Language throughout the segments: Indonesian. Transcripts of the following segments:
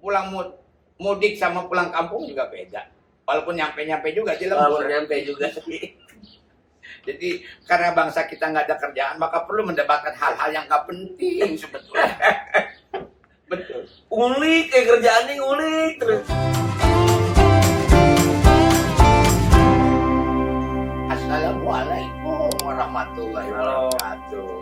pulang mudik sama pulang kampung juga beda. Walaupun nyampe juga di lembur. Walaupun nyampe juga. Jadi karena bangsa kita nggak ada kerjaan, maka perlu mendebatkan hal-hal yang nggak penting sebetulnya. Betul. Ngulik, kerjaannya ngulik terus. Assalamualaikum warahmatullahi wabarakatuh.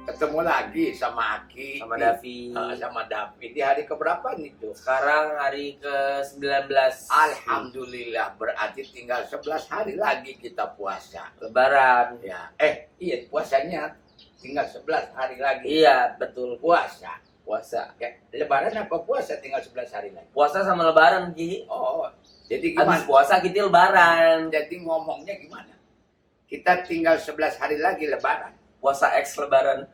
Ketemu lagi sama Aki, Sama Davi. Sama Davi di hari keberapa nih tuh? Sekarang hari ke-19. Alhamdulillah, berarti tinggal 11 hari lagi kita puasa. Lebaran. Ya, iya puasanya tinggal 11 hari lagi. Iya, betul. Puasa. Puasa. Ya, lebaran apa puasa tinggal 11 hari lagi? Puasa sama lebaran, Ki. Oh, jadi Habis gimana? puasa kita lebaran. Jadi ngomongnya gimana? Kita tinggal 11 hari lagi lebaran. Puasa X lebaran.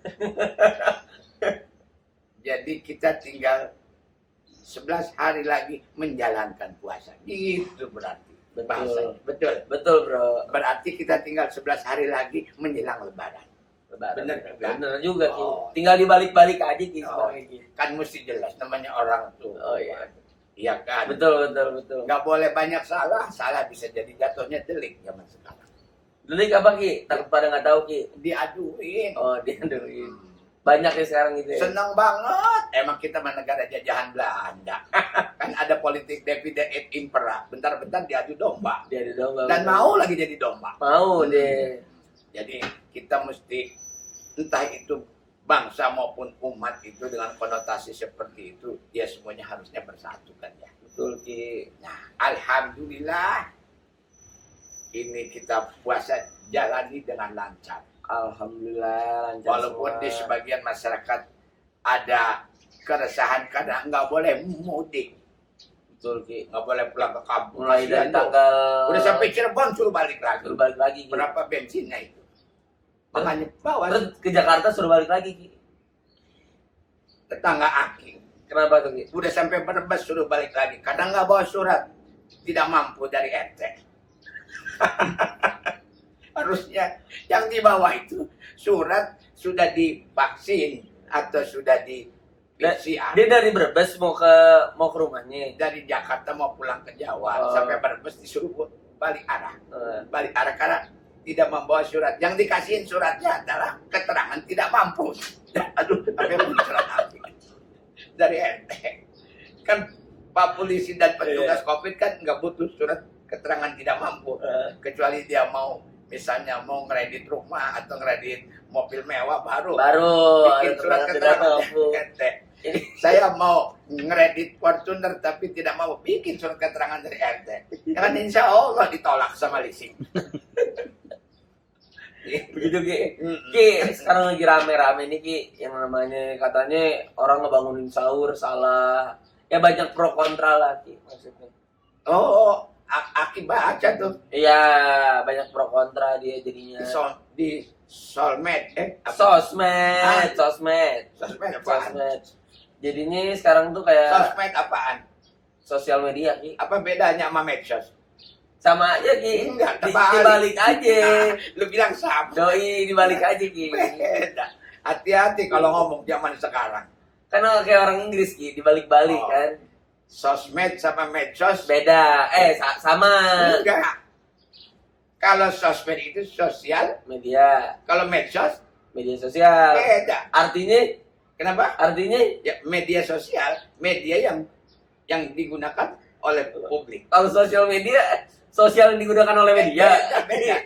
Jadi kita tinggal 11 hari lagi menjalankan puasa. Gitu berarti. Bahasanya. Betul. Betul, Bro. Berarti kita tinggal 11 hari lagi menjelang lebaran. Lebaran. Bener juga. Bener juga, Ki. Oh. Tinggal dibalik-balik aja, Ki. Oh, sebenarnya, Ki. kan mesti jelas namanya orang tuh. Oh, iya. Iya kan? Betul. Nggak boleh banyak salah. Salah bisa jadi jatuhnya delik zaman sekarang. Delik apa, Ki? Takut pada nggak tahu, Ki. Diaduin. Oh, diaduin. Banyak ya sekarang gitu ya. Senang banget. Emang kita mah negara jajahan Belanda. Kan ada politik divide et impera. Bentar-bentar diadu domba. Diadu domba. Dan mau lagi jadi domba. Mau deh. Jadi kita mesti entah itu bangsa maupun umat itu dengan konotasi seperti itu, ya semuanya harusnya bersatu kan ya. Betul, Ki. Nah, alhamdulillah ini kita puasa jalani dengan lancar. Alhamdulillah lancar. Walaupun semua. di sebagian masyarakat ada keresahan karena nggak boleh mudik, Betul, Ki. nggak boleh pulang ke kampung. Mulai dari Kasihan dong. tanggal Udah sampai Cirebon suruh balik lagi. suruh balik lagi, Ki. Berapa bensinnya itu? Makanya bawa Terus ke Jakarta suruh balik lagi, Ki. tetangga Aki. Kenapa tuh, Ki? Udah sampai Brebes suruh balik lagi. Kadang nggak bawa surat, tidak mampu dari RT. Harusnya yang dibawa itu surat sudah divaksin atau sudah di PCR. Dia dari Brebes mau ke rumahnya. Dari Jakarta mau pulang ke Jawa Oh. sampai Brebes disuruh balik arah. Eh, Balik arah karena tidak membawa surat. Yang dikasihin suratnya adalah keterangan tidak mampu. Aduh, apa yang surat apa? Dari RT. Kan Pak Polisi dan petugas COVID kan nggak butuh surat keterangan tidak mampu. Kecuali dia mau misalnya mau ngeredit rumah atau ngeredit mobil mewah baru bikin surat keterangan RT. Saya mau ngeredit Fortuner tapi tidak mau bikin surat keterangan dari RT. Kan insya Allah ditolak sama leasing. Begitu, Ki. Ki, sekarang lagi rame-rame nih, Ki, yang namanya katanya orang ngebangunin sahur salah. Ya banyak pro kontra lah, Ki, maksudnya. Oh, Aki baca tuh Iya, banyak pro kontra dia jadinya. di Solmed, Sosmed. Sosmed apaan? Sosmed. Jadinya sekarang tuh kayak Sosmed apaan? sosial media, Ki. Apa bedanya sama medsos? Sama aja, Ki. Enggak, Dibalik aja. Lu bilang sama. Doi dibalik aja, Ki. Beda. Hati-hati kalau ngomong zaman sekarang. Karena kayak orang Inggris, Ki, dibalik-balik Oh. kan. Sosmed sama medsos Beda. Sama. enggak. Kalau sosmed itu sosial, Media. kalau medsos Media sosial. beda. Artinya Kenapa? Artinya Ya, media sosial, media yang digunakan oleh publik. kalau sosial yang digunakan oleh media. Beda.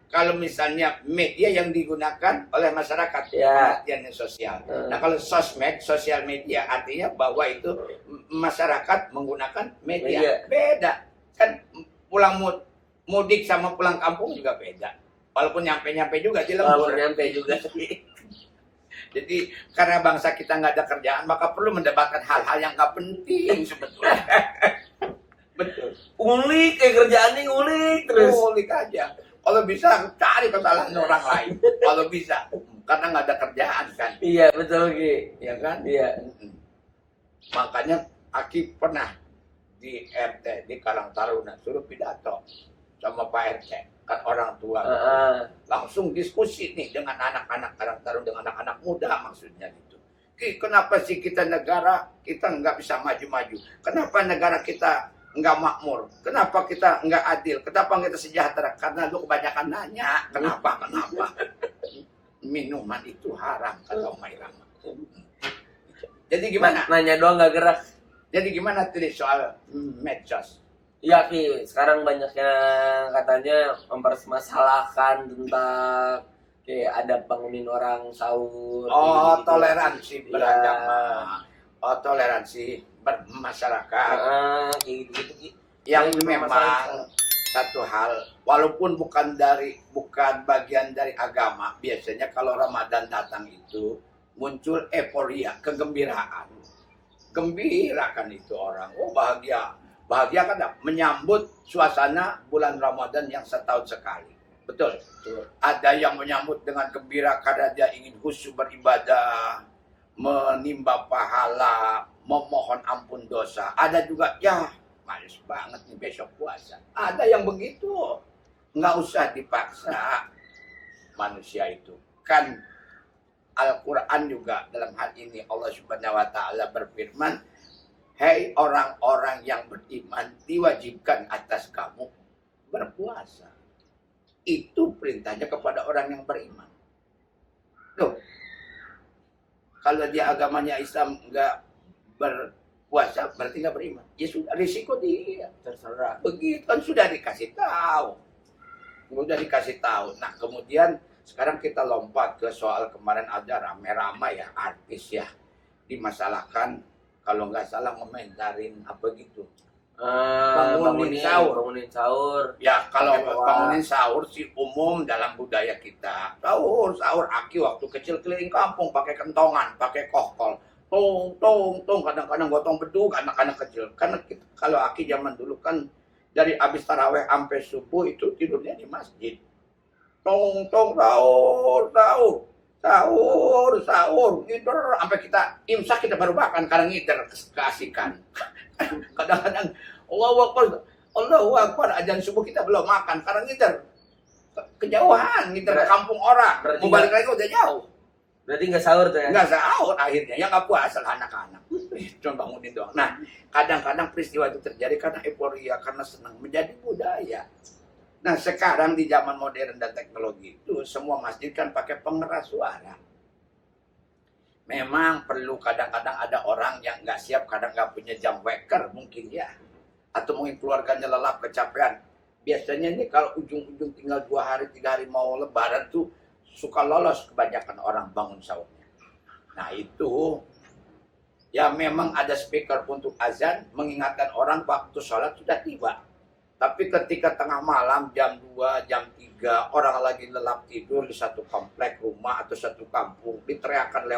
Kalau misalnya media yang digunakan oleh masyarakat, Ya. pengertiannya sosial. Nah, kalau sosmed, sosial media artinya bahwa itu masyarakat menggunakan media. Beda. Kan pulang mudik sama pulang kampung juga beda. Walaupun nyampe juga di lembur. Walaupun nyampe juga. Jadi karena bangsa kita nggak ada kerjaan, maka perlu mendebatkan hal-hal yang nggak penting sebetulnya. Betul. Ngulik, kerjaannya ngulik terus. Ngulik aja. Kalau bisa cari kesalahan orang lain. Kalau bisa, karena nggak ada kerjaan kan. Iya, betul, Ki. Ya kan? Iya. Makanya Aki pernah di RT di Karang Taruna suruh pidato sama Pak RT, kan orang tua. Langsung diskusi nih dengan anak-anak Karang Taruna, dengan anak-anak muda maksudnya gitu. Kenapa sih kita negara kita nggak bisa maju-maju? Kenapa negara kita nggak makmur? Kenapa kita nggak adil? Kenapa kita sejahtera? Karena lu kebanyakan nanya. Kenapa? Minuman itu haram kata Umay Rama. Jadi gimana? Nanya doang nggak gerak. Jadi gimana tadi soal medsos? Iya Ki, sekarang banyak yang katanya mempermasalahkan tentang kayak ada bangunin orang sahur. Oh, gitu. toleransi Iya. beragama. Oh, toleransi bermasyarakat. Kayak gitu Ki. Yang Jadi memang permasalahan. satu hal, walaupun bukan bagian dari agama, biasanya kalau Ramadan datang itu muncul euforia, kegembiraan. Gembira kan itu orang. Oh, bahagia. Bahagia kan menyambut suasana bulan Ramadan yang setahun sekali. Betul. Ada yang menyambut dengan gembira karena dia ingin khusyuk beribadah, menimba pahala, memohon ampun dosa. Ada juga, ya males banget nih besok puasa. Ada yang begitu. Nggak usah dipaksa manusia itu. Kan Al-Quran juga dalam hal ini Allah Subhanahu wa Ta'ala berfirman, hei orang-orang yang beriman, diwajibkan atas kamu berpuasa. Itu perintahnya kepada orang yang beriman. Loh, kalau dia agamanya Islam nggak berpuasa, berarti nggak beriman. Ya sudah, risiko dia. Terserah. Begitu kan sudah dikasih tahu. Nah, kemudian sekarang kita lompat ke soal kemarin ada rame-rame ya, artis ya. Dimasalahkan, kalau nggak salah ngomentarin apa gitu. Bangunin sahur. Ya, kalau bangunin sahur sih umum dalam budaya kita. Sahur Aki waktu kecil keliling kampung pakai kentongan, pakai kohkol. Tong, kadang-kadang gotong beduk anak-anak kecil. Karena kalau Aki zaman dulu kan dari abis taraweh sampai subuh itu tidurnya di masjid. Tong, sahur, ngider sampai kita imsak kita baru makan karena ngider keasikan. Kadang-kadang Allahu Akbar azan subuh kita belum makan karena ngider kejauhan, ngider ke kampung orang. Mau balik lagi udah jauh. Berarti nggak sahur tuh ya? Nggak sahur akhirnya, ya nggak puasa lah anak-anak. Cuma bangunin doang. Nah, kadang-kadang peristiwa itu terjadi karena euforia, karena senang menjadi budaya. Nah, sekarang di zaman modern dan teknologi itu semua masjid kan pakai pengeras suara. Memang perlu kadang-kadang ada orang yang nggak siap, kadang nggak punya jam waker mungkin ya. Atau mungkin keluarganya lelap, kecapean. Biasanya nih kalau ujung-ujung tinggal 2 hari, 3 hari mau lebaran tuh suka lolos kebanyakan orang bangun sahurnya. Nah itu, ya memang ada speaker untuk azan, mengingatkan orang waktu sholat sudah tiba. Tapi ketika tengah malam, jam 2, jam 3, orang lagi lelap tidur di satu komplek rumah atau satu kampung, diteriakan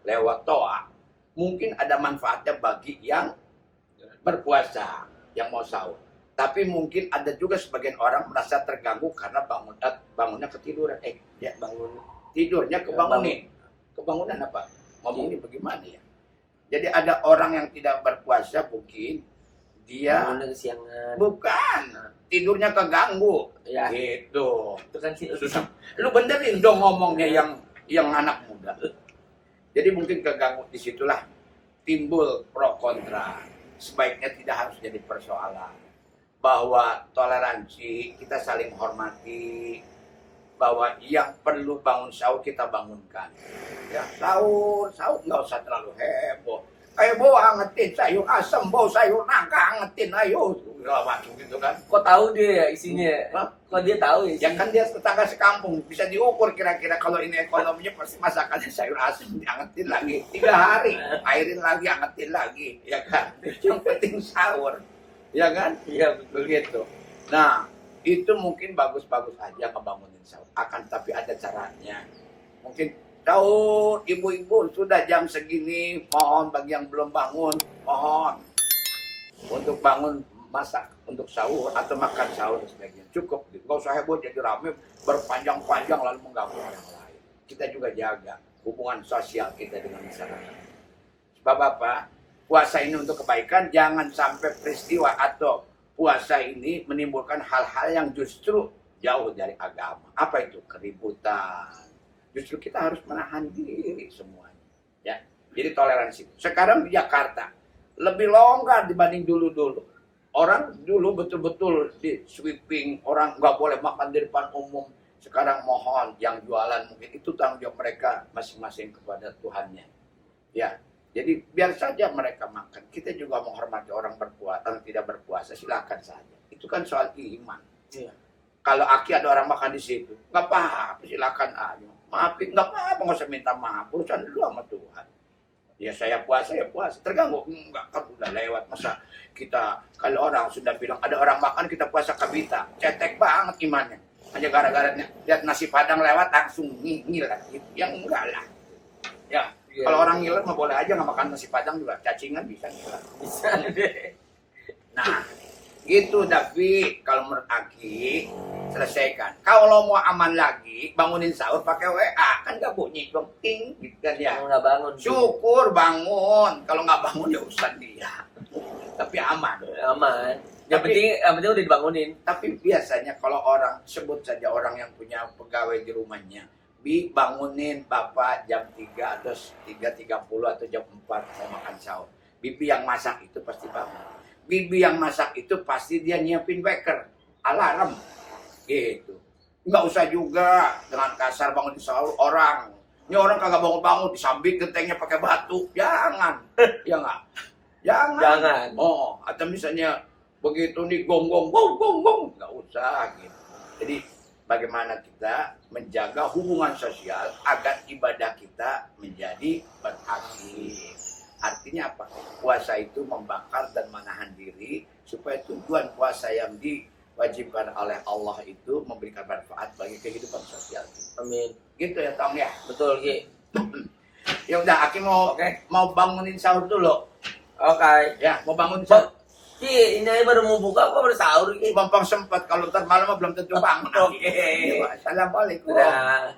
lewat toa, mungkin ada manfaatnya bagi yang berpuasa, yang mau sahur. Tapi mungkin ada juga sebagian orang merasa terganggu karena bangunnya ketiduran. Tidurnya kebangunin. Kebangunan apa? Ngomongnya bagaimana ya? Jadi ada orang yang tidak berpuasa mungkin dia kesiangan. Bukan, tidurnya keganggu. Ya. Gitu. Itu kan sih Susah. Lu benerin dong ngomongnya yang anak muda. Jadi mungkin keganggu, disitulah timbul pro kontra. Sebaiknya tidak harus jadi persoalan. Bahwa toleransi, kita saling hormati. Bahwa yang perlu bangun sahur kita bangunkan. Ya, sahur nggak usah terlalu heboh. Kayak bawa angetin sayur asam, bawa sayur nangka angetin, ayo. Macam gitu kan. Kok tahu dia ya isinya? Hah? Kok dia tahu ya? Ya kan dia tetangga sekampung, bisa diukur kira-kira kalau ini ekonominya pasti masakannya sayur asam diangetin lagi 3 hari, airin lagi, angetin lagi, ya kan? Yang penting sahur, ya kan? Iya Begitu. Nah, itu mungkin bagus-bagus aja ngebangunin sahur. Akan tapi ada caranya. Mungkin sahur, ibu-ibu sudah jam segini, mohon bagi yang belum bangun, mohon untuk bangun masak untuk sahur atau makan sahur dan sebagainya. Cukup, nggak usah heboh jadi rame berpanjang-panjang lalu mengganggu orang lain. Kita juga jaga hubungan sosial kita dengan masyarakat. Sebab apa? Puasa ini untuk kebaikan, jangan sampai peristiwa atau puasa ini menimbulkan hal-hal yang justru jauh dari agama. Apa itu? Keributan. Justru kita harus menahan diri semuanya. Ya. Jadi toleransi. Sekarang di Jakarta lebih longgar dibanding dulu-dulu. Orang dulu betul-betul di sweeping, orang nggak boleh makan di depan umum. Sekarang mohon yang jualan mungkin itu tanggung jawab mereka masing-masing kepada Tuhannya. Ya, jadi biar saja mereka makan. Kita juga menghormati orang berpuasa, orang tidak berpuasa silakan saja. Itu kan soal iman. Iya. Kalau aki ada orang makan di situ, nggak apa-apa, silakan aja. Maafin, nggak apa-apa, nggak usah minta maaf. Urusan dulu sama Tuhan. Ya saya puasa, ya puasa. Terganggu? Enggak, kan udah lewat. Masa kita, kalau orang sudah bilang, ada orang makan, kita puasa kabita. Cetek banget imannya. Hanya gara-gara lihat nasi padang lewat, langsung ngiler. Yang enggak lah. Ya, Iya, kalau iya. orang ngiler mah boleh aja nggak makan nasi padang juga. Cacingan bisa ngiler. Bisa deh. Nah, gitu David. Kalau menurut Aki, selesaikan. Kalau mau aman lagi, bangunin sahur pakai WA. Kan nggak bunyi dong. Ting, gitu kan ya. Yang nggak bangun. Syukur bangun. Kalau nggak bangun ya urusan dia. Tapi aman. Aman. Yang Tapi- penting udah dibangunin. Tapi biasanya kalau orang, sebut saja orang yang punya pegawai di rumahnya, bangunin bapak jam 3 atau 3.30 atau jam 4 mau makan sahur. Bibi yang masak itu pasti bangun. Bibi yang masak itu pasti dia nyiapin wecker, alarm, gitu. Nggak usah juga dengan kasar bangun di sahur orang. Ini orang kagak bangun-bangun, disambit gentengnya pakai batu. Jangan, ya nggak? Jangan. Oh, atau misalnya begitu nih gong-gong, gong-gong, nggak usah gitu. Jadi bagaimana kita menjaga hubungan sosial agar ibadah kita menjadi berakhir. Artinya apa? Puasa itu membakar dan menahan diri supaya tujuan puasa yang diwajibkan oleh Allah itu memberikan manfaat bagi kehidupan sosial. Amin. Gitu ya Tom ya. Betul, Ki. Ya udah, Aki Oke. mau bangunin sahur dulu. Oke. Ya, mau bangun sahur. Ki, ini aja baru mau buka, kok baru sahur, Ki? Bambang sempat, kalau ntar malam mah belum tentu bangun. Oke. Ya, Assalamualaikum. Udah.